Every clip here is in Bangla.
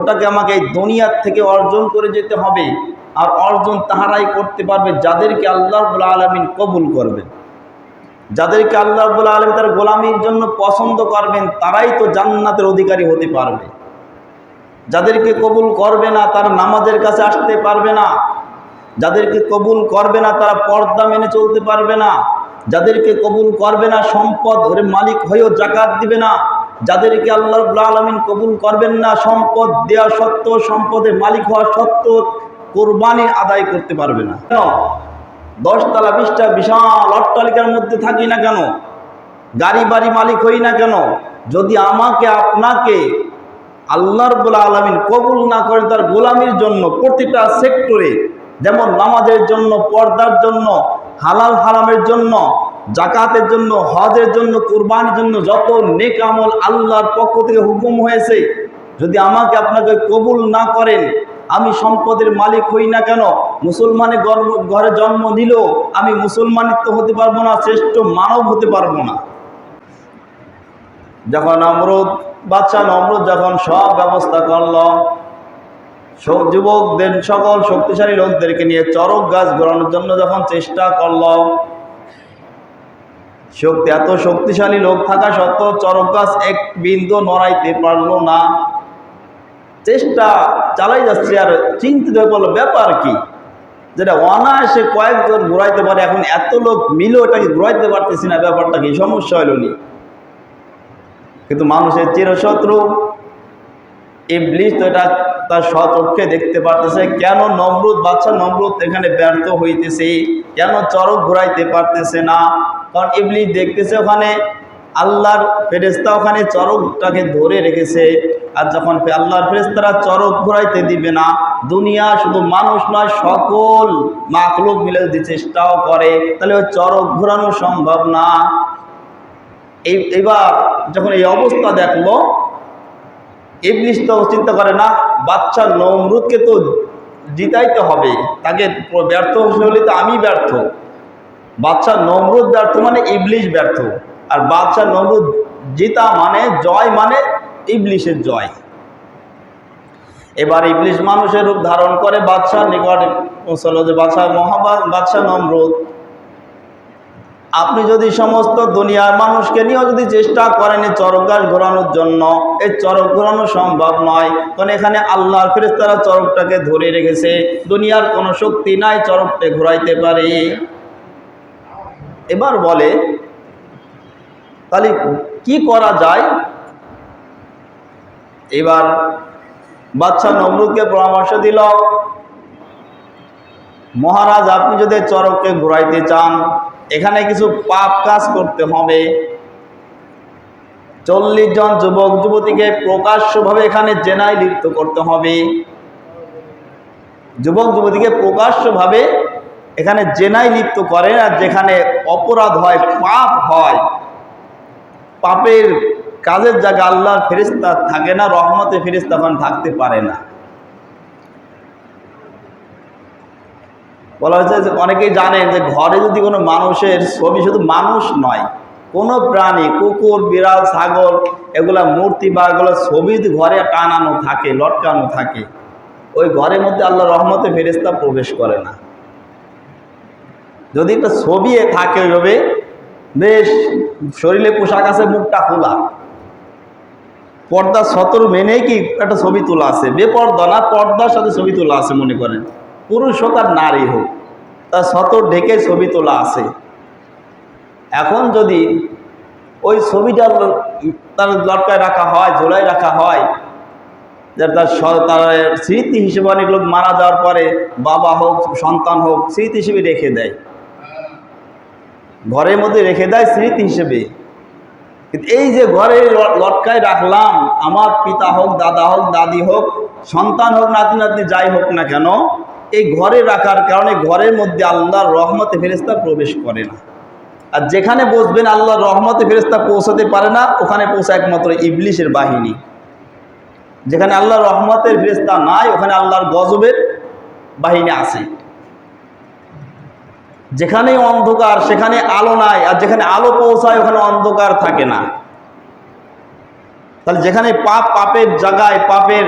ওটাকে আমাকে এই দুনিয়ার থেকে অর্জন করে যেতে হবে। আর অর্জন তাহারাই করতে পারবে যাদেরকে আল্লাহ রাব্বুল আলামিন কবুল করবেন। যাদেরকে আল্লাহ রাব্বুল আলামিন তার গোলামির জন্য পছন্দ করবেন তারাই তো জান্নাতের অধিকারী হতে পারবে। যাদেরকে কবুল করবে না তারা নামাজের কাছে আসতে পারবে না। যাদেরকে কবুল করবে না তারা পর্দা মেনে চলতে পারবে না। যাদেরকে কবুল করবে না সম্পদের মালিক হয়েও যাকাত দিবে না। যাদেরকে আল্লাহ রাব্বুল আলামিন কবুল করবেন না সম্পদ দেওয়া সত্ত্বেও, সম্পদের মালিক হওয়া সত্ত্বেও কোরবানি আদায় করতে পারবে না। কেন? 10 তলা 20টা বিশাল অট্টালিকার মধ্যে থাকি না কেন, গাড়ি বাড়ি মালিক হই না কেন, যদি আমাকে আপনাকে আল্লাহ রাব্বুল আলামিন কবুল না করেন তার গোলামির জন্য প্রতিটা সেক্টরে, যেমন নামাজের জন্য, পর্দার জন্য, হালাল হারামের জন্য, জাকাতের জন্য, হজের জন্য, কুরবানির জন্য যত নেক আমল আল্লাহর পক্ষ থেকে হুকুম হয়েছে, যদি আমাকে আপনাকে কবুল না করেন, আমি সম্পদের মালিক হই না কেন, মুসলমানের ঘরে জন্ম নিলেও আমি মুসলমানিত্ব হতে পারবো না, শ্রেষ্ঠ মানব হতে পারবো না। যখন বাদশা নমরুদ যখন সব ব্যবস্থা করল, যুবকদের সকল শক্তিশালী লোকদেরকে নিয়ে চরক গাছ ঘোরানোর জন্য যখন চেষ্টা করল, এত শক্তিশালী লোক থাকা সত্ত্বেও চরক গাছ এক বিন্দু নড়াইতে পারলো না। চেষ্টা চালাই যাচ্ছে আর চিন্তিত হয়ে পড়লো ব্যাপার কি, যেটা অনায়াসে কয়েকজন ঘুরাইতে পারে, এখন এত লোক মিলেও এটাকে ঘুরাইতে পারতেছি না, ব্যাপারটা কি, সমস্যা হইল নি? কিন্তু মানুষের চিরশত্রু ইবলিস তো এটা তার স্বচক্ষে দেখতে পারতেছে, কেন বাদশা নমরুদ এখানে ব্যর্থ হইতেছে, কেন চরক ঘুরাইতে পারতেছে না। কারণ ইবলিস দেখতেছে ওখানে আল্লাহর ফেরেশতা ওখানে চরকটাকে ধরে রেখেছে। আর যখন আল্লাহর ফেরেশতারা চরক ঘুরাইতে দিবে না, দুনিয়া শুধু মানুষ নয় সকল মাখলুক মিলে যদি চেষ্টাও করে তাহলে ওই চরক ঘোরানো সম্ভব না। এবার যখন এই অবস্থা দেখলো, ইবলিস তো চিন্তা করে না, বাদশা নমরুদকে তো জিতাইতে হবে, তাকে ব্যর্থ হলে তো আমি ব্যর্থ। বাদশা নমরুদ ব্যর্থ মানে ইবলিস ব্যর্থ, আর বাদশা নমরুদ জিতা মানে জয়, মানে ইবলিসের জয়। এবার ইবলিস মানুষের রূপ ধারণ করে বাদশার নিকট পৌঁছলো যে বাদশা নমরুদ, আপনি যদি সমস্ত দুনিয়ার মানুষকে নিয়েও যদি চেষ্টা করেন এই চরক গাছ ঘোরানোর জন্য, এই চরক ঘোরানো সম্ভব নয়, কারণ এখানে আল্লাহর ফেরেশতারা চরকটাকে ধরে রেখেছে, দুনিয়ার কোনো শক্তি নাই চরকটা ঘোরাইতে পারে। এবার বলে তাহলে কি করা যায়? এবার বাদশা নমরুদকে পরামর্শ দিল, মহারাজ আপনি যদি চরককে ঘোরাইতে চান এখানে কিছু পাপ কাজ করতে হবে। 40 জন যুবক যুবতীকে প্রকাশ্যভাবে এখানে জেনায় লিপ্ত করতে হবে। যুবক যুবতীকে প্রকাশ্যভাবে এখানে জেনায় লিপ্ত করেন, আর যেখানে অপরাধ হয়, পাপ হয়, পাপের কাজের জায়গা আল্লাহর ফেরেশতা থাকে না, রহমতের ফেরেশতা ওখানে থাকতে পারে না। বলা হয়েছে যে অনেকেই জানেন যে ঘরে যদি কোনো মানুষের ছবি, শুধু মানুষ নয় কোনো প্রাণী, কুকুর, বিড়াল, ছাগল, এগুলা মূর্তি বা এগুলো ছবি ঘরে টানানো থাকে, লটকানো থাকে, ওই ঘরের মধ্যে আল্লাহর রহমতের ফেরেশতা প্রবেশ করে না। যদি একটা ছবি থাকে ওইভাবে, বেশ শরীরে পোশাক আছে, মুখটা খোলা, পর্দা সতর মেনেই কি একটা ছবি তোলা আছে, বেপর্দা না, পর্দার সাথে ছবি তোলা আছে, মনে করেন পুরুষ হোক আর নারী হোক, তার সতর ঢেকে ছবি তোলা আছে। এখন যদি ওই ছবিটা তার লটকায় রাখা হয়, ঝোলায় রাখা হয়, তার স্মৃতি হিসেবে অনেক লোক মারা যাওয়ার পরে বাবা হোক সন্তান হোক স্মৃতি হিসেবে রেখে দেয়, ঘরের মধ্যে রেখে দেয় স্মৃতি হিসেবে। কিন্তু এই যে ঘরে লটকায় রাখলাম, আমার পিতা হোক, দাদা হোক, দাদি হোক, সন্তান হোক, নাতি নাতনি যাই হোক না কেন, এই ঘরে রাখার কারণে ঘরের মধ্যে আল্লাহর রহমতে ফেরেশতা প্রবেশ করে না। আর যেখানে বসবেন আল্লাহর রহমতে ফেরেশতা পৌঁছাতে পারে না, ওখানে পৌঁছা একমাত্র ইবলিসের বাহিনী। যেখানে আল্লাহর রহমতের ফেরেশতা নাই, ওখানে আল্লাহর গজবের বাহিনী আছে। যেখানে অন্ধকার সেখানে আলো নাই, আর যেখানে আলো পৌঁছায় ওখানে অন্ধকার থাকে না। তাহলে যেখানে পাপের জায়গায়, পাপের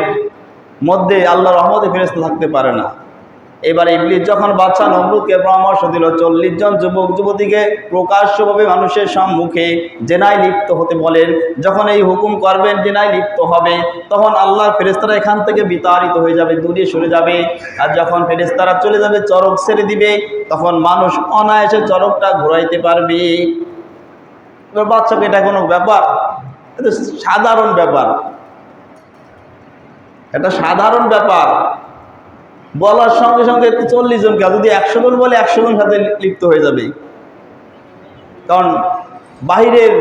মধ্যে আল্লাহর রহমতে ফেরেশতা থাকতে পারে না। এবার ইবলিস যখন বাদশা নমরুদকে পরামর্শ দিল 40 জন যুবক যুবতীকে প্রকাশ্যভাবে মানুষের সম্মুখে জেনায় লিপ্ত হতে বলেন, যখন এই হুকুম করবেন জেনায় লিপ্ত হবে, তখন আল্লাহর ফেরেশতারা এখান থেকে বিতাড়িত হয়ে যাবে, দূরে সরে যাবে। আর যখন ফেরেশতারা চলে যাবে, চরক ছেড়ে দিবে, তখন মানুষ অনায়াসে চরকটা ঘোরাইতে পারবে। এবার বাচ্চাকে এটা কোনো ব্যাপার? এটা সাধারণ ব্যাপার, এটা সাধারণ ব্যাপার। বলার সঙ্গে সঙ্গে 40 জনকে, যদি 100 জন বলে 100 জন সাথে লিপ্ত হয়ে যাবে। কারণ বাহিরের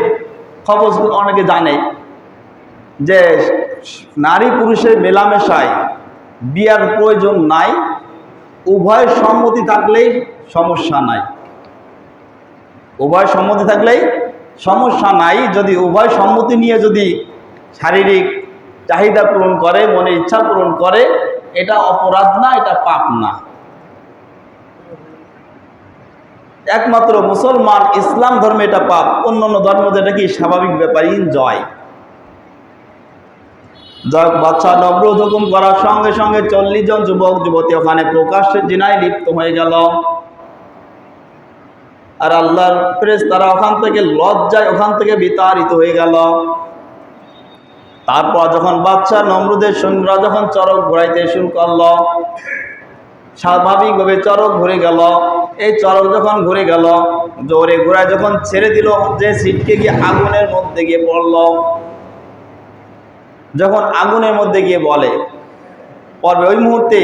খবর অনেকে জানে যে নারী পুরুষের মেলামেশায় বিয়ার প্রয়োজন নাই, উভয় সম্মতি থাকলেই সমস্যা নাই। উভয় সম্মতি থাকলেই সমস্যা নাই। যদি উভয় সম্মতি নিয়ে যদি শারীরিক চাহিদা পূরণ করে, মনে ইচ্ছা পূরণ করে, এটা অপরাধ না, এটা পাপ না। একমাত্র মুসলমান ইসলাম ধর্মে এটা পাপ, অন্যান্য ধর্ম এটা কি স্বাভাবিক ব্যাপার, এনজয়। যাক, বাদশা নমরুদ হুকুম করার সঙ্গে সঙ্গে 40 জন যুবক যুবতী ওখানে প্রকাশ্যে জিনায় লিপ্ত হয়ে গেল। আর আল্লাহর ফেরেশতারা ওখান থেকে লজ্জায় ওখান থেকে বিতাড়িত হয়ে গেল। তারপর যখন বাদশা নমরুদের সৈন্যরা যখন চরক ঘোরাইতে শুরু করল, স্বাভাবিকভাবে চরক ঘুরে গেল। এই চরক যখন ঘুরে গেল, জোরে ঘোরায় যখন ছেড়ে দিল, যে ছিটকে গিয়ে আগুনের মধ্যে গিয়ে পড়ল। যখন আগুনের মধ্যে গিয়ে পড়বে, ওই মুহূর্তে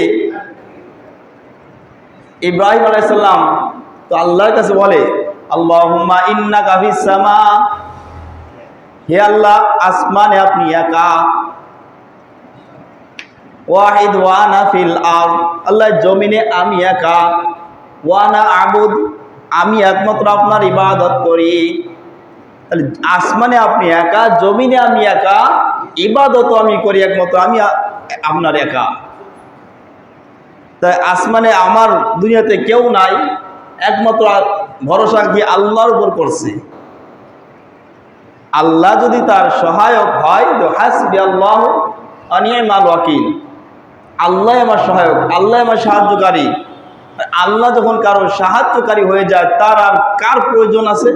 ইব্রাহিম আলাইহিস সালাম তো আল্লাহর কাছে বলে, আল্লাহুম্মা ইন্নাকা ফিস সামা, হে আল্লাহ, আসমানে আপনি একা, ওয়াহিদ ওয়ানা ফিল আরদ, আল্লাহ জমিনে আমি একা, ওয়ানা আবুদ, আমি একমাত্র আপনার ইবাদত করি। তাহলে আসমানে আপনি একা, জমিনে আমি একা, ইবাদত আমি করি একমাত্র আমি আপনার একা। তাই আসমানে আমার দুনিয়াতে কেউ নাই, একমাত্র ভরসা কি আল্লাহর উপর করছি। আল্লাহ যদি তার সহায়ক হয়, তো হাসবি আল্লাহু ওয়া নি'মাল ওয়াকিল, আল্লাহ আমার সহায়ক, আল্লাহ আমার সাহায্যকারী। আল্লাহ যখন কারো সাহায্যকারী হয়ে যায়, তার আর কার প্রয়োজন আছে?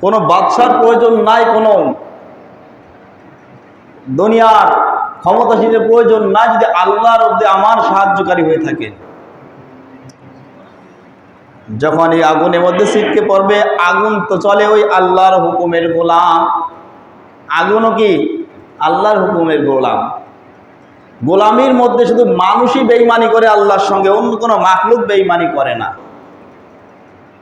কোনো বাদশার প্রয়োজন নাই, কোনো দুনিয়ার ক্ষমতাশীলের প্রয়োজন নাই, যদি আল্লাহর মধ্যে আমার সাহায্যকারী হয়ে থাকে। যখন এই আগুনের মধ্যে ছিটকে পড়বে, আগুন তো চলে ওই আল্লাহর হুকুমের গোলাম। আগুনও কি আল্লাহর হুকুমের গোলাম। গোলামির মধ্যে শুধু মানুষই বেঈমানি করে আল্লাহর সঙ্গে, অন্য কোনো মাখলুক বেঈমানি করে না।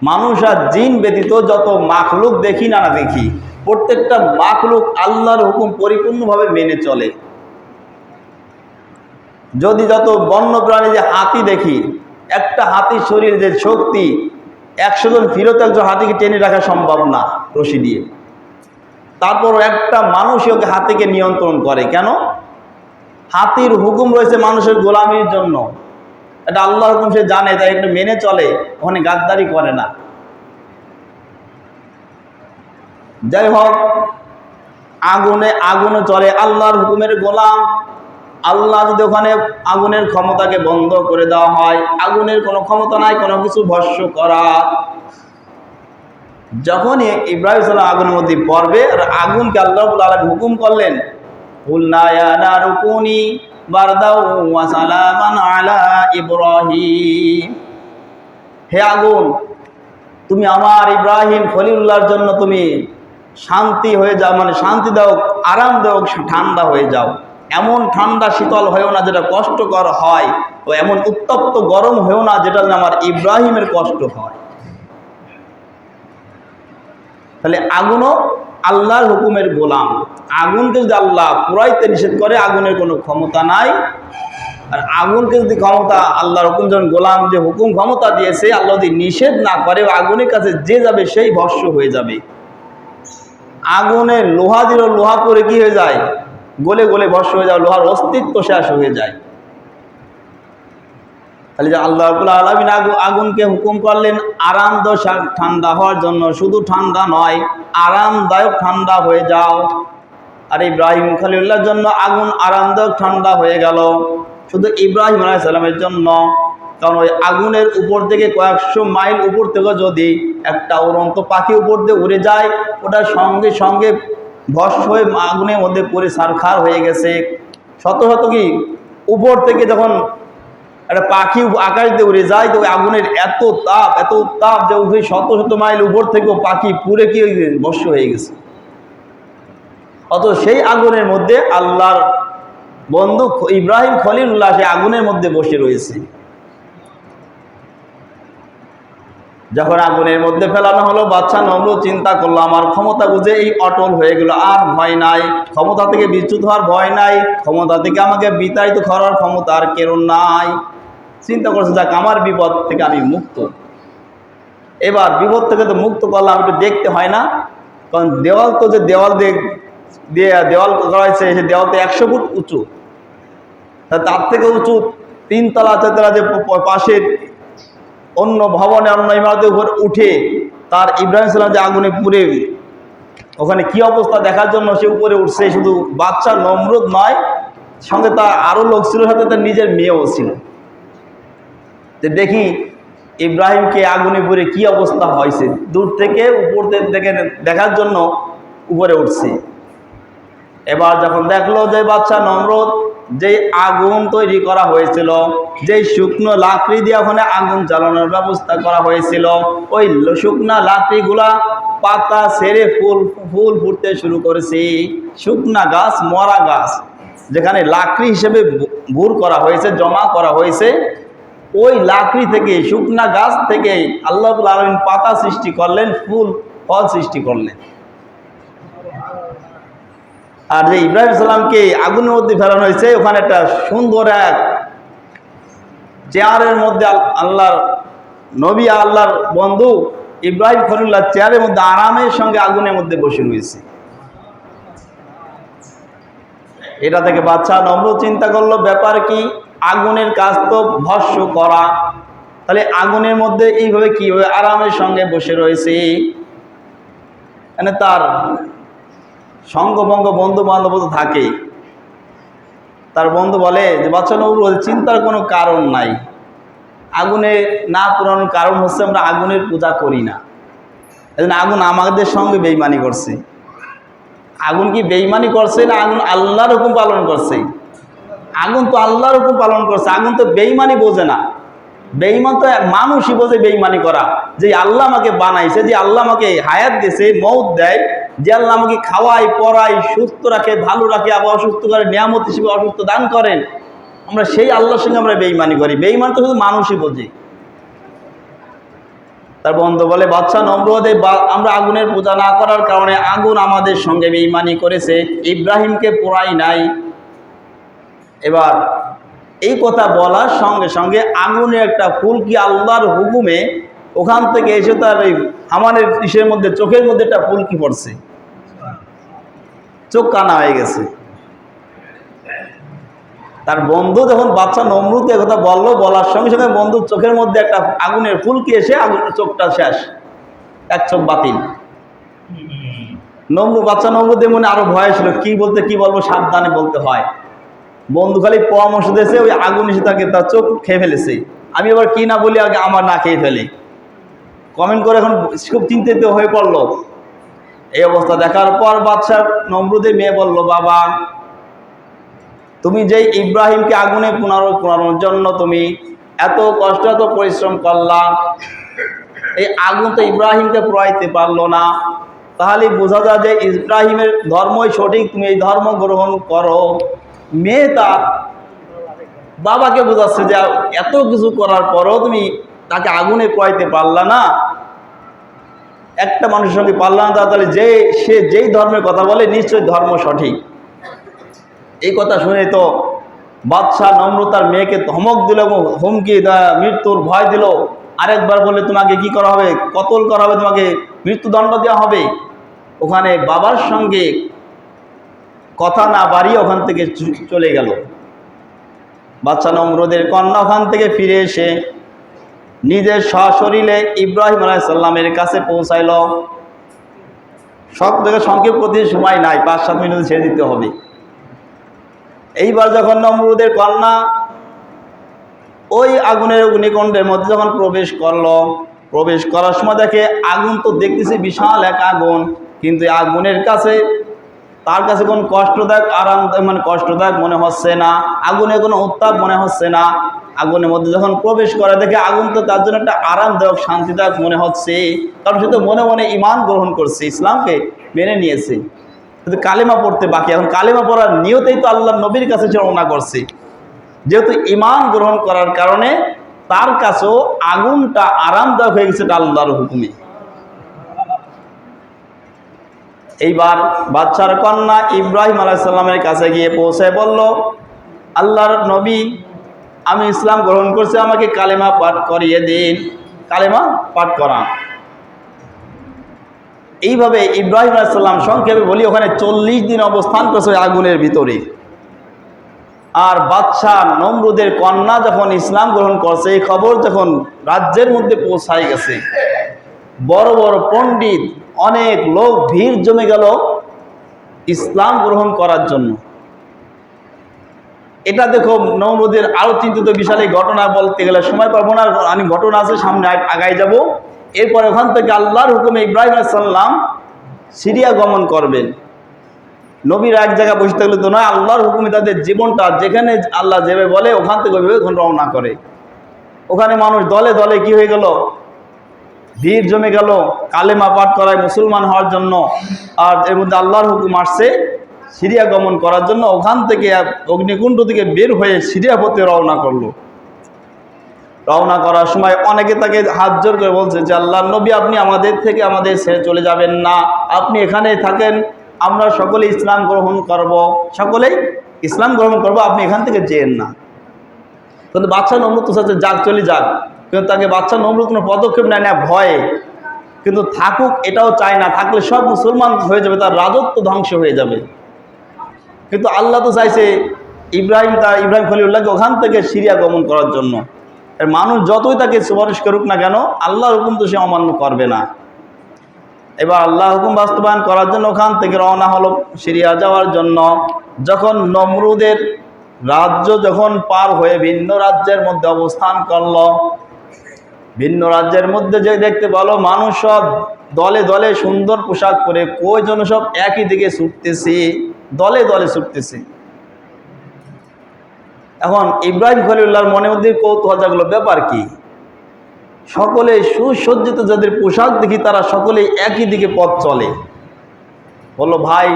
মানুষ আর জিন ব্যতীত যত মাখলুক দেখি না দেখি, প্রত্যেকটা মাখলুক আল্লাহর হুকুম পরিপূর্ণভাবে মেনে চলে। যদি যত বন্য প্রাণী, যে হাতি দেখি, একটা হাতির শরীর যে শক্তি, 100 জন ফিরত একজন হাতিকে টেনে রাখা সম্ভব না রশি দিয়ে। তারপর একটা মানুষই ওকে হাতিকে নিয়ন্ত্রণ করে। কেন? হাতির হুকুম রয়েছে মানুষের গোলামির জন্য, এটা আল্লাহর হুকুম সে জানে, তাই একটু মেনে চলে, ওখানে গাদ্দারি করে না। যাই হোক, আগুনে চলে আল্লাহর হুকুমের গোলাম। আল্লাহ যদি ওখানে আগুনের ক্ষমতাকে বন্ধ করে দেওয়া হয়, আগুনের কোনো ক্ষমতা নাই কোনো কিছু ভস্ম করা। যখনই ইব্রাহিম সাল্লাম আগুনের মধ্যে পড়বে, আর আগুনকে আল্লাহ রাব্বুল আলামিন হুকুম করলেন, কুলনা ইয়া নারু কুনি বারদাও ওয়া সালামান আলা ইব্রাহিম, হে আগুন, তুমি আমার ইব্রাহিম খলিলুল্লাহর জন্য তুমি শান্তি হয়ে যাও, মানে শান্তি দাও, আরাম দাও, ঠান্ডা হয়ে যাও। এমন ঠান্ডা শীতল হয়েও না যেটা কষ্টকর হয়, ও এমন উত্তপ্ত গরম হয়েও না যেটা আমার ইব্রাহিমের কষ্ট হয়। তাহলে আগুনও আল্লাহর হুকুমের গোলাম। আগুনকে যদি আল্লাহ পুরাইতে নিষেধ করে, আগুনের কোনো ক্ষমতা নাই। আর আগুনকে যদি ক্ষমতা, আল্লাহর হুকুম যখন গোলাম যে হুকুম ক্ষমতা দিয়েছে, আল্লাহ যদি নিষেধ না করে, আগুনের কাছে যে যাবে সেই ভস্ম হয়ে যাবে। আগুনে লোহা দিল, লোহা করে কি হয়ে যায়? গলে গলে ভস্ম হয়ে যায়, লোহার অস্তিত্ব শেষ হয়ে যায়। তাহলে যে আল্লাহ রাব্বুল আলামিন আগুনকে হুকুম করলেন আরামদায়ক ঠান্ডা হওয়ার জন্য, শুধু ঠান্ডা নয়, আরামদায়ক ঠান্ডা হয়ে যাও। আর ইব্রাহিম খলিলুল্লাহর জন্য আগুন আরামদায়ক ঠান্ডা হয়ে গেল। শুধু ইব্রাহিম আলাইহিস সালামের জন্য, কারণ ওই আগুনের উপর থেকে কয়েকশো মাইল উপর থেকে যদি একটা উড়ন্ত পাখি উপর দিয়ে উড়ে যায়, ওটা সঙ্গে সঙ্গে ভস্ম হয়ে আগুনের মধ্যে পড়ে ছারখার হয়ে গেছে। শত শত কি উপর থেকে যখন একটা পাখি আকাশ দিয়ে উড়ে যায়, তো ওই আগুনের এত তাপ যে ওই শত শত মাইল উপর থেকেও পাখি পুড়ে কি ভস্ম হয়ে গেছে। অত সেই আগুনের মধ্যে আল্লাহর বন্ধু ইব্রাহিম খলিলুল্লাহ সেই আগুনের মধ্যে বসে রয়েছে। যখন আগুনের মধ্যে ফেলানো হলো, বাদশা নমরুদ চিন্তা করলো, আমার ক্ষমতা বুঝে এই অটল হয়ে গেল, আর ভয় নাই, ক্ষমতা থেকে বিচ্যুত হওয়ার ভয় নাই, ক্ষমতা থেকে আমাকে বিতাড়িত করার ক্ষমতা আর কেউ নাই। চিন্তা করছে, যাক আমার বিপদ থেকে আমি মুক্ত। এবার বিপদ থেকে তো মুক্ত করলাম, একটু দেখতে হয় না? কারণ দেওয়াল তো যে দেওয়াল দেওয়াল করা হয়েছে, সে দেওয়াল তো 100 ফুট উঁচু, তার থেকে উঁচু 3 তলা 4 তলা যে পাশের অন্য ভবনে অন্য ইমারতের উপর উঠে তার ইব্রাহিম সালাম যে আগুনে পুড়ে ওখানে কি অবস্থা দেখার জন্য সে উপরে উঠছে। শুধু বাদশা নমরুদ নয়, সঙ্গে তার আরও লোক ছিল, সাথে তার নিজের মেয়েও ছিল। যে দেখি ইব্রাহিমকে আগুনে পুড়ে কি অবস্থা হয়েছে, দূর থেকে উপর থেকে দেখার জন্য উপরে উঠছে। এবার যখন দেখলো যে বাদশা নমরুদ যেই আগুন তৈরি করা হয়েছিল, যেই শুকনো লাকড়ি দিয়ে ওখানে আগুন জ্বালানোর ব্যবস্থা করা হয়েছিল, ওই শুকনা লাকড়িগুলা পাতা ছেড়ে ফুল ফুটতে শুরু করেছে। শুকনা গাছ, মরা গাছ যেখানে লাকড়ি হিসেবে ভুর করা হয়েছে, জমা করা হয়েছে, ওই লাকড়ি থেকে, শুকনা গাছ থেকে আল্লাহ রাব্বুল আলামিন পাতা সৃষ্টি করলেন, ফুল ফল সৃষ্টি করলেন। আর যে ইব্রাহিম সালামকে আগুনের মধ্যে ফেলানো হয়েছে, ওখানে একটা সুন্দর এক চেয়ারের মধ্যে আল্লাহর নবী, আল্লাহর বন্ধু ইব্রাহিম খলিলুল্লাহ চেয়ারের মধ্যে আরামের সঙ্গে আগুনের মধ্যে বসে রয়েছে। এটা থেকে বাদশা নমরুদ চিন্তা করলো, ব্যাপার কি, আগুনের কাজ তো ভস্ম করা, তাহলে আগুনের মধ্যে এইভাবে কিভাবে আরামের সঙ্গে বসে রয়েছে। মানে তার সঙ্গভঙ্গ বন্ধু বান্ধব তো থাকে। তার বন্ধু বলে যে, বাদশা নমরুদ, চিন্তার কোনো কারণ নাই, আগুনে না পোড়ানোর কারণ হচ্ছে আমরা আগুনের পূজা করি না, এজন্য আগুন আমাদের সঙ্গে বেঈমানি করছে। আগুন কি বেঈমানি করছে না আগুন আল্লাহর হুকুম পালন করছে? আগুন তো আল্লাহর হুকুম পালন করছে, আগুন তো বেঈমানি বোঝে না। বেঈমান তো মানুষই বোঝে বেঈমানি করা। যে আল্লাহ আমাকে বানাইছে, যে আল্লাহ আমাকে হায়াত দিয়েছে, মৌত দেয়, যে আল্লাহ আমাকে খাওয়ায় পড়ায়, সুস্থ রাখে, ভালো রাখে, আবার অসুস্থ করে, নিয়ামত হিসেবে অসুস্থ দান করেন, আমরা সেই আল্লাহর সঙ্গে আমরা বেঈমানি করি। বেঈমান তো শুধু মানুষই বোঝে। তার বন্ধু বলে, বাদশা নমরুদ, আমরা আগুনের পূজা না করার কারণে আগুন আমাদের সঙ্গে বেঈমানি করেছে, ইব্রাহিমকে পোড়াই নাই। এবার এই কথা বলার সঙ্গে সঙ্গে আগুনের একটা ফুলকি আল্লাহর হুকুমে ওখান থেকে এসে তার এই হামানের ইসের মধ্যে, চোখের মধ্যে একটা ফুলকি পড়ছে, চোখ কানা হয়ে গেছে। তার বন্ধু যখন বাদশা নমরুদ কথা বললো, বলার সঙ্গে সঙ্গে বন্ধুর চোখের মধ্যে একটা আগুনের ফুলকি এসে আগুনের চোখটা শেষ, এক চোখ বাতিল। বাদশা নমরুদের মনে আরো ভয় ছিল, কি বলবো, সাবধানে বলতে হয়। বন্ধু খালি পরামর্শ দিয়েছে, ওই আগুন এসে তাকে তার চোখ খেয়ে ফেলেছে, আমি আবার কি না বলি, আগে আমার না খেয়ে ফেলে, কমেন্ট করে এখন খুব চিন্তিত হয়ে পড়লো। এই অবস্থা দেখার পর বাদশা নমরুদের মেয়ে বলল, বাবা, তুমি যেই ইব্রাহিমকে আগুনে পোড়ানোর জন্য তুমি এত কষ্ট, এত পরিশ্রম করলা, এই আগুন তো ইব্রাহিমকে পোড়াইতে পারলো না, তাহলে বোঝা যায় যে ইব্রাহিমের ধর্মই সঠিক, তুমি এই ধর্ম গ্রহণ করো। মেয়ে তার বাবাকে বোঝাচ্ছে যে এত কিছু করার পরও তুমি তাকে আগুনে পোড়াইতে পারলা না, একটা মানুষের সঙ্গে পারলা না, তাহলে সে যেই ধর্মের কথা বলে নিশ্চয়ই ধর্ম সঠিক। এই কথা শুনে তো বাদশা নমরুদ তার মেয়েকে ধমক দিল, হুমকি, মৃত্যুর ভয় দিল। আরেকবার বলে, তোমাকে কি করা হবে, কতল করা হবে, তোমাকে মৃত্যুদণ্ড দেওয়া হবে। ওখানে বাবার সঙ্গে কথা না বাড়িয়ে ওখান থেকে চলে গেল। বাদশা নমরুদের কন্যা ওখান থেকে ফিরে এসে নিজের সশরীরে ইব্রাহিম আলাইহিস সালামের কাছে পৌঁছাইল। সব জায়গায় সংক্ষেপ করতে সময় নাই, 5-7 মিনিট ছেড়ে দিতে হবে। এইবার যখন নমরুদের কন্যা ওই আগুনের অগ্নিকুণ্ডের মধ্যে যখন প্রবেশ করলো, প্রবেশ করার সময় দেখে আগুন তো দেখতেছে বিশাল এক আগুন, কিন্তু আগুনের কাছে তার কাছে কোনো কষ্টদায়ক কষ্টদায়ক মনে হচ্ছে না, আগুনে কোনো উত্তাপ মনে হচ্ছে না। আগুনের মধ্যে যখন প্রবেশ করে দেখে আগুন তো তার জন্য একটা আরামদায়ক শান্তিদায়ক মনে হচ্ছে, কারণ সে তো মনে মনে ঈমান গ্রহণ করছে, ইসলামকে মেনে নিয়েছে, কিন্তু কালেমা পড়তে বাকি। এখন কালেমা পড়ার নিয়তেই তো আল্লাহর নবীর কাছে সে রওনা করছে, যেহেতু ঈমান গ্রহণ করার কারণে তার কাছেও আগুনটা আরামদায়ক হয়ে গেছে আল্লাহর হুকুমে। এইবার বাচ্চার কন্যা ইব্রাহিম আলাইহিস সালামের কাছে গিয়ে পৌঁছে বলল, আল্লাহর নবী, আমি ইসলাম গ্রহণ করছি, আমাকে কালেমা পাঠ করিয়ে দিন, কালেমা পাঠ করান। এইভাবে ইব্রাহিম আলাইহিস সালাম, সংক্ষেপে বলি, ওখানে 40 দিন অবস্থান করছে আগুনের ভিতরে। আর বাদশা নমরুদের কন্যা যখন ইসলাম গ্রহণ করছে, এই খবর যখন রাজ্যের মধ্যে পৌঁছায় গেছে, বড় বড় পণ্ডিত, অনেক লোক ভিড় জমে গেল ইসলাম গ্রহণ করার জন্য। এটা দেখো নমরুদের আরো চিন্তিত বিশাল এই ঘটনা, বলতে গেলে সময় পাবো না, আমি ঘটনা আছে সামনে আগাই যাব। এরপর ওখান থেকে আল্লাহর হুকুমে ইব্রাহিম আলাইহিস সালাম সিরিয়া গমন করবেন। নবীরা এক জায়গায় বসে থাকলে তো নয়, আল্লাহর হুকুমে তাদের জীবনটা যেখানে আল্লাহ যেভাবে বলে ওখান থেকে ওইভাবে এখন রওনা করে। ওখানে মানুষ দলে দলে কি হয়ে গেল, ভিড় জমে গেল কালেমা পাঠ করায় মুসলমান হওয়ার জন্য। আর এর মধ্যে আল্লাহর হুকুম আসছে সিরিয়া গমন করার জন্য। ওখান থেকে অগ্নিকুণ্ড থেকে বের হয়ে সিরিয়া পথে রওনা করলো। রওনা করার সময় অনেকে তাকে হাত জোর করে বলছে যে, আল্লাহর নবী, আপনি আমাদের থেকে আমাদের ছেড়ে চলে যাবেন না, আপনি এখানেই থাকেন, আমরা সকলেই ইসলাম গ্রহণ করব, সকলেই ইসলাম গ্রহণ করব, আপনি এখান থেকে যেয়েন না। কিন্তু বাদশা নমরুদ তো চাচ্ছে যাক, চলে যাক, কিন্তু তাকে বাদশা নমরুদ কোনো পদক্ষেপ নেয় না ভয়ে, কিন্তু থাকুক এটাও চায় না, থাকলে সব মুসলমান হয়ে যাবে, তার রাজত্ব ধ্বংস হয়ে যাবে। কিন্তু আল্লাহ তো চাইছে ইব্রাহিম খলিলুল্লাহকে ওখান থেকে সিরিয়া গমন করার জন্য। আর মানুষ যতই তাকে সুপারিশ করুক না কেন, আল্লাহর হুকুম তো সে অমান্য করবে না। এবার আল্লাহ হুকুম বাস্তবায়ন করার জন্য ওখান থেকে রওনা হলো সিরিয়া যাওয়ার জন্য। যখন নমরুদের রাজ্য যখন পার হয়ে ভিন্ন রাজ্যের মধ্যে অবস্থান করল, ভিন্ন রাজ্যের মধ্যে যে দেখতে পেল মানুষ সব দলে দলে সুন্দর পোশাক পরে, কই যেন সব একই দিকে ছুটতেছে, দলে দলে ছুটতেছে। এখন ইব্রাহিম খলিলুল্লাহর মনের মধ্যে কৌতূহল জাগলো, ব্যাপার কি? সকলে সুসজ্জিত, যাদের পোশাক দেখি তারা সকলে একই দিকে পথ চলে। বললো, ভাই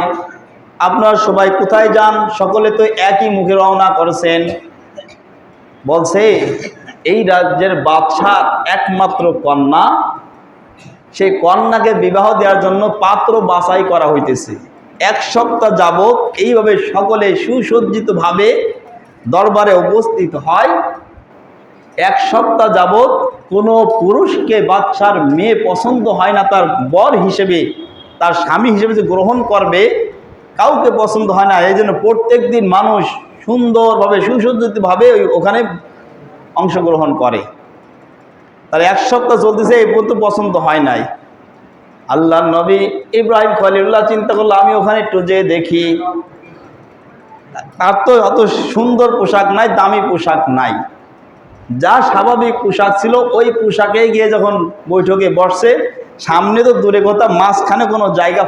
আপনারা সবাই কোথায় যান? সকলে তো একই মুখে রওনা করেছেন। বলছে, এই রাজ্যের বাদশার একমাত্র কন্যা, সেই কন্যাকে বিবাহ দেওয়ার জন্য পাত্র বাছাই করা হইতেছে। 1 সপ্তাহ যাবৎ এইভাবে সকলে সুসজ্জিতভাবে দরবারে উপস্থিত হয়। 1 সপ্তাহ যাবৎ কোনো পুরুষকে বাদশার মেয়ে পছন্দ হয় না, তার বর হিসেবে, তার স্বামী হিসেবে যে গ্রহণ করবে, কাউকে পছন্দ হয় না। এই জন্য প্রত্যেক দিন মানুষ সুন্দরভাবে সুসজ্জিতভাবে ওখানে অংশগ্রহণ করে। তার 1 সপ্তাহ চলতেছে, এই পর্যন্ত পছন্দ হয় নাই। আল্লাহর নবী ইব্রাহিম খলিলুল্লাহ চিন্তা করলো, আমি ওখানে একটু যেয়ে দেখি। তার তো অত সুন্দর পোশাক নাই, দামি পোশাক নাই, যা স্বাভাবিক পোশাক ছিল ওই পোশাকে গিয়ে যখন বৈঠকে বসছে, সামনে তো দূরে কথা, মাঝখানে কোনো জায়গা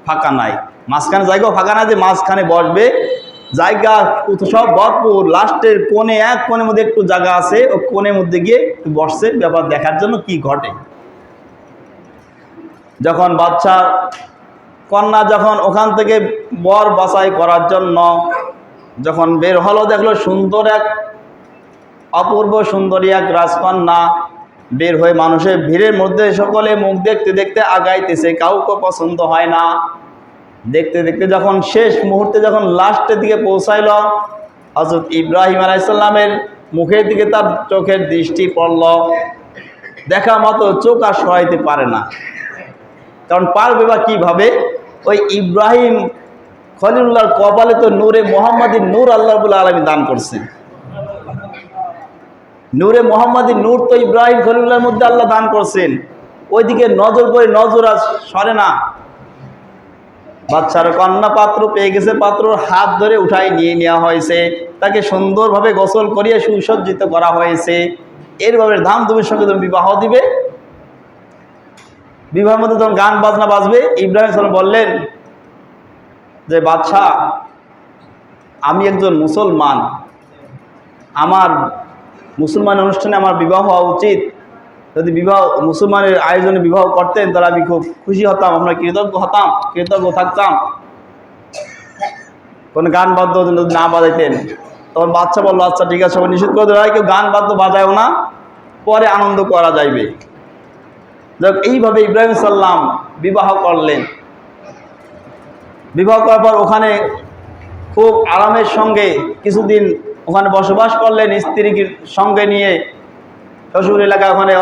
ফাঁকা নাই, মাঝখানে জায়গাও ফাঁকা নাই যে মাঝখানে বসবে, জায়গা সব ভরপুর। লাস্টের কোণে, এক কোণের মধ্যে একটু জায়গা আছে, ও কোণের মধ্যে গিয়ে বসছে ব্যাপার দেখার জন্য কি ঘটে। যখন বাচ্চা কন্যা যখন ওখান থেকে বর বাছাই করার জন্য যখন বের হলো, দেখলো সুন্দর এক অপূর্ব সুন্দরী এক রাজকন্যা বের হয়ে মানুষের ভিড়ের মধ্যে সকলে মুখ দেখতে দেখতে আগাইতেছে, কাউকে পছন্দ হয় না। দেখতে দেখতে যখন শেষ মুহূর্তে যখন লাস্টের দিকে পৌঁছাইল, হযরত ইব্রাহিম আলাইহিস সালামের মুখের দিকে তার চোখের দৃষ্টি পড়ল। দেখা মতো চোখ আর সরাইতে পারে না, কারণ পারবে বা কীভাবে? ওই ইব্রাহিম খলিলুল্লাহর কপালে তো নূরে মুহাম্মাদির নূর আল্লাহ রাব্বুল আলামিন দান করছেন। নূরে মুহাম্মাদির নূর তো ইব্রাহিম খলিলুল্লাহর মধ্যে আল্লাহ দান করছেন। ওইদিকে নজর পড়ে, নজর আজ সরে না। বাচ্চার কন্যা পাত্র পেয়ে গেছে, পাত্রর হাত ধরে উঠাই নিয়ে নেওয়া হয়েছে, তাকে সুন্দরভাবে গোসল করিয়ে সুসজ্জিত করা হয়েছে। এরভাবে ধামধুমের সঙ্গে যখন বিবাহ দিবে, বিবাহের মধ্যে যখন গান বাজনা বাজবে, ইব্রাহিম সাল্লাম বললেন যে বাদশাহ, আমি একজন মুসলমান, আমার মুসলমান অনুষ্ঠানে আমার বিবাহ হওয়া উচিত। যদি বিবাহ মুসলমানের আয়োজনে বিবাহ করতেন তাহলে আমি খুব খুশি হতাম, আমরা কৃতজ্ঞ থাকতাম। কোনো গান বাদ্য যদি না বাজাইতেন। তখন বাচ্চা বললো আচ্ছা ঠিক আছে, সবাই নিষেধ করে দেওয়া হয়, কেউ গান বাদ্য বাজায়ও না, পরে আনন্দ করা যাইবে। যাক, এইভাবে ইব্রাহিম সাল্লাম বিবাহ করলেন। বিবাহ করার পর ওখানে খুব আরামের সঙ্গে কিছুদিন ওখানে বসবাস করলেন, স্ত্রীর সঙ্গে নিয়ে শ্বশুর এলাকায় ওখানে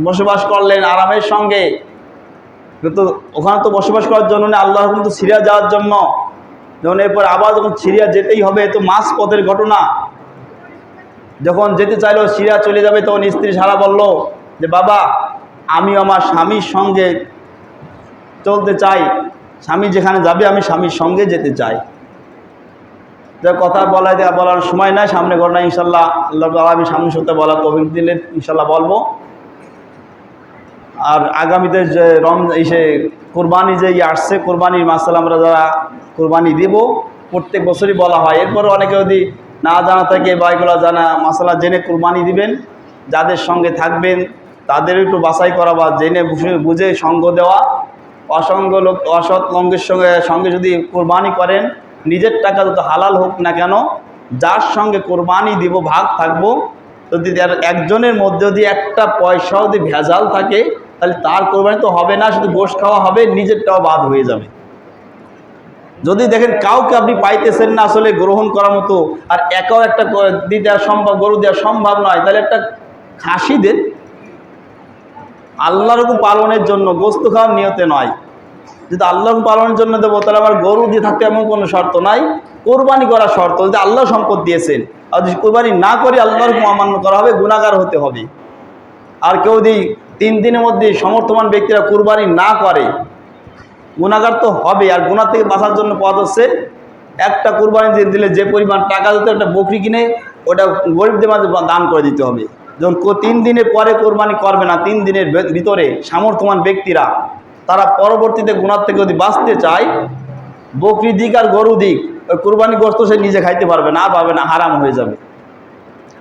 বসবাস করলেন আরামের সঙ্গে। কিন্তু ওখানে তো বসবাস করার জন্য না, আল্লাহর হুকুম তো সিরিয়া যাওয়ার জন্য। যখন এরপর আবার যখন সিরিয়া যেতেই হবে, তো মাস পথের ঘটনা, যখন যেতে চাইলো সিরিয়া চলে যাবে, তখন স্ত্রী সারা বলল যে বাবা, আমি আমার স্বামীর সঙ্গে চলতে চাই, স্বামী যেখানে যাবে আমি স্বামীর সঙ্গে যেতে চাই। যা কথা বলার সময় নাই, সামনে ঘটনা ইনশাল্লাহ আল্লাহ আমি সামনে সত্যি বলার তৌফিক দিলে ইনশাল্লাহ বলবো। আর আগামীতে যে কোরবানি যে আসছে, কোরবানির মাসালা আমরা যারা কোরবানি দিব, প্রত্যেক বছরই বলা হয়। এরপরে অনেকে যদি না জানা থাকে বা এগুলো জানা মাসালা জেনে কোরবানি দিবেন, যাদের সঙ্গে থাকবেন তাদের একটু বাছাই করা বা জেনে বুঝে সঙ্গ দেওয়া। অসৎ লঙ্গের সঙ্গে যদি কোরবানি করেন, নিজের টাকা যত হালাল হোক না কেন, যার সঙ্গে কোরবানি দিব ভাগ থাকবো, যদি একজনের মধ্যে যদি একটা পয়সাও যদি ভেজাল থাকে, তাহলে তার কোরবানি তো হবে না, শুধু গোশত খাওয়া হবে, নিজেরটাও বাদ হয়ে যাবে। যদি দেখেন কাউকে আপনি পাইতেছেন না আসলে গ্রহণ করার মতো, আর একাও একটা দিতে সম্ভব, গরু দেওয়া সম্ভব নয়, তাহলে একটা খাসি দেন, আল্লাহর হুকুম পালনের জন্য, গোশত খাওয়ার নিয়তে নয়। যদি আল্লাহর হুকুম পালনের জন্য দেবো, তাহলে আমার গরু দিয়ে থাকতে এমন কোনো শর্ত নাই, কোরবানি করার শর্ত। যদি আল্লাহ সম্পদ দিয়েছেন, আর যদি কোরবানি না করে আল্লাহর হুকুম অমান্য করা হবে, গুনাহগার হতে হবে। আর কেউ যদি 3 দিনের মধ্যে সমর্থমান ব্যক্তিরা কোরবানি না করে, গুনাহগার তো হবে। আর গুনাহ থেকে বাঁচার জন্য পথ হচ্ছে, একটা কোরবানি দিলে যে পরিমাণ টাকা দিতে, একটা বকরি কিনে ওটা গরিবদের মাঝে দান করে দিতে হবে। যখন 3 দিনের পরে কোরবানি করবে না, 3 দিনের ভিতরে সামর্থ্যবান ব্যক্তিরা, তারা পরবর্তীতে গুনাহ থেকে যদি বাঁচতে চায়, বকরি দিক আর গরু দিক, ওই কোরবানি গোশত সে নিজে খাইতে পারবে না, পাবে না, হারাম হয়ে যাবে।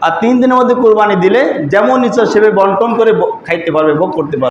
আর 3 দিনের মধ্যে কোরবানি দিলে যেমন ইচ্ছা সেভাবে বন্টন করে খাইতে পারবে, ভোগ করতে পারবে।